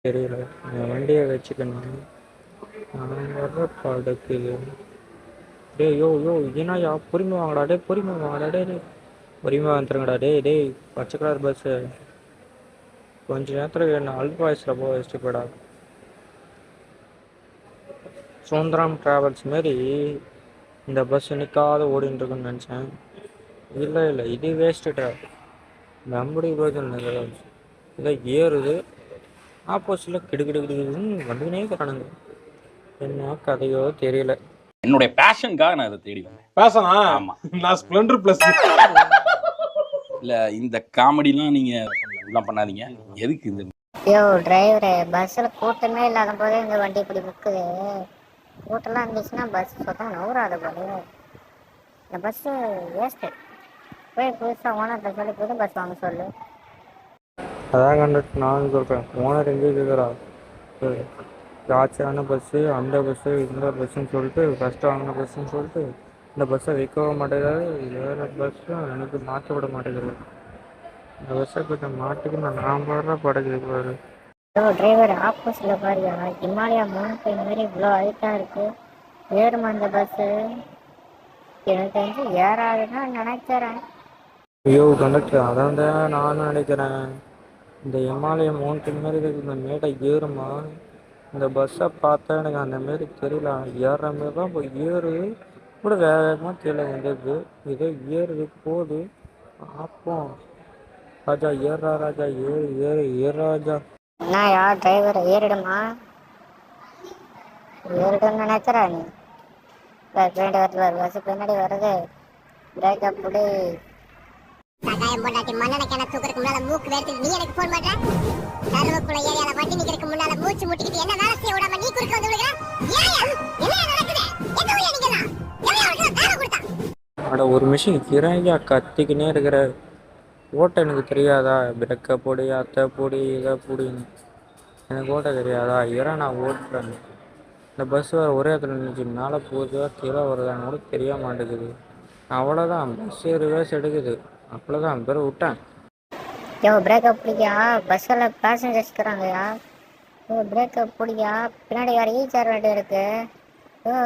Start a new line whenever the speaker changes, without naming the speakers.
தெரியல. என் வண்டியை வச்சுக்கணும். நான் வர்ற படக்குது. டேய் யோ யோ என்னய்யா பொறுமை வாங்கடா டே, பொறுமை வாங்கடா டே, டேய் பொறுமை வந்துருங்கடா டேய் டேய். பச்சை கலர் பஸ்ஸு கொஞ்ச நேரத்தில் என்ன அல்ட் வாய்ஸில் போக வச்சுட்டு போயிடா. சுந்தரம் டிராவல்ஸ் மாரி இந்த பஸ் நிற்காத ஓடின்னு இருக்குன்னு நினச்சேன். இல்லை இல்லை, இது வேஸ்ட்டுடா. நம்முடைய யோஜனை இதை ஏறுது, ஆப்போசிட்டில் கிடுக்கிடுக்கிடுன்னு வந்துனே இருக்கிறானுங்க. என்ன கதையோ தெரியல.
என்னுடைய பேஷனுக்காக நான் இதை தேடி வந்தேன்.
பேசனா?
ஆமா,
நான் ஸ்ப்ளெண்டர் பிளஸ்.
இல்ல இந்த காமெடிலாம் நீங்க இதெல்லாம் பண்ணாதீங்க. எதுக்கு இந்த
யோ டிரைவரு, பஸ்ஸில் கூட்டமே இல்லாத போதே இந்த வண்டி இப்படி முக்குது. கூட்டம்லாம் இருந்துச்சுன்னா பஸ் சுத்தம் நவுறாத போது. இந்த பஸ்ஸு வேஸ்ட்டு. போய் புதுசாக ஓனர்கிட்ட சொல்லி புது பஸ் வாங்க சொல்லு.
அதான் கண்டுட்டு நான் சொல்கிறேன், ஓனர் எங்கே இருக்கிறா? ஆச்சான பஸ்ஸு, அந்த பஸ்ஸு, இந்த பஸ்ஸுன்னு சொல்லிட்டு ஃபஸ்ட்டு வாங்கின பஸ்ஸுன்னு சொல்லிட்டு இந்த பஸ்ஸை வைக்கவும் மாட்டேங்கிறாரு. வேறு பஸ்ஸும் எனக்கு மாற்ற விட மாட்டேங்கிறது. இந்த பஸ்ஸை கொஞ்சம் மாட்டிக்கு நான் பாடுற படகு.
யோ டிரைவர், ஆப்போசிட்டில் பாருங்க, ஹிமாலயா மவுண்டைன் மாரி இவ்வளோ ஹைட்டாக இருக்குது. ஏறுமா இந்த பஸ்ஸு? எனக்கு தெரிஞ்சு ஏறாதுன்னு நினைக்கிறேன்.
ஐயோ கண்டக்டர், அதான் தான் நானும் நினைக்கிறேன். இந்த இமாலய மவுண்டன் மாரி இருக்குது, இந்த மேடை ஏறுமா? இந்த பஸ்ஸை பார்த்தா எனக்கு அந்த மாரி தெரியல. ஏறுற மாரி தான் இப்போ ஏறு கூட வேகமாக கீழே வந்துடுது. இதோ ஏறுது போகுது. பார்ப்போம். ராஜா ஏறா ராஜா, ஏறு ஏறு ஏறு ராஜா.
என்ன யார் டிரைவர், ஏறிடுமா? ஏறிடும்னு நினைக்கிறா நீ? பின்னாடி வருது, பஸ் பின்னாடி வருது. பிரேக்கப் புடி.
சகாயம் போட்டாட்டி மண்ணெண்ண கிண தூக்கறதுக்கு முன்னால மூக்கு வேர்த்துட்டு நீ எனக்கு போன் பண்ற? சர்வக்குள்ள ஏரியால வண்டி நிக்கிறதுக்கு முன்னால மூச்சு முட்டிக்கிட்டு என்ன வேலை செய்ய விடாம நீ குறுக்க வந்து விடுற? ஏயா என்ன நடக்குது? எந்த ஊர்ல நிக்கிறா? எவன் அவனுக்கு வேலை கொடுத்தா?
அட ஒரு மிஷின் இறையா கத்திக்கினே இருக்கிற. ஓட்ட எனக்கு தெரியாதா? பிரேக்கை பொடி, அத்தை பொடி, இதை பொடின்னு எனக்கு ஓட்ட தெரியாதா? நான் ஓட்டுறேன். இந்த பஸ் வேறு ஒரே இடத்துல நின்றுச்சு. மேலே போகுதா கீழே வருதான்னு கூட தெரிய மாட்டேங்குது. அவ்வளோதான், பஸ்ஸு ரிவர்ஸ் எடுக்குது. அவ்வளோதான், பேர் விட்டேன்.
யோ பிரேக்கப் பிடிக்கா, பஸ்ஸில் பேசஞ்சர்ஸ் இருக்கிறாங்கயா. யோ பிரேக்கப் பிடிக்கா, பின்னாடி வேறு ஈச்சார் வேண்டிய இருக்கு. யோ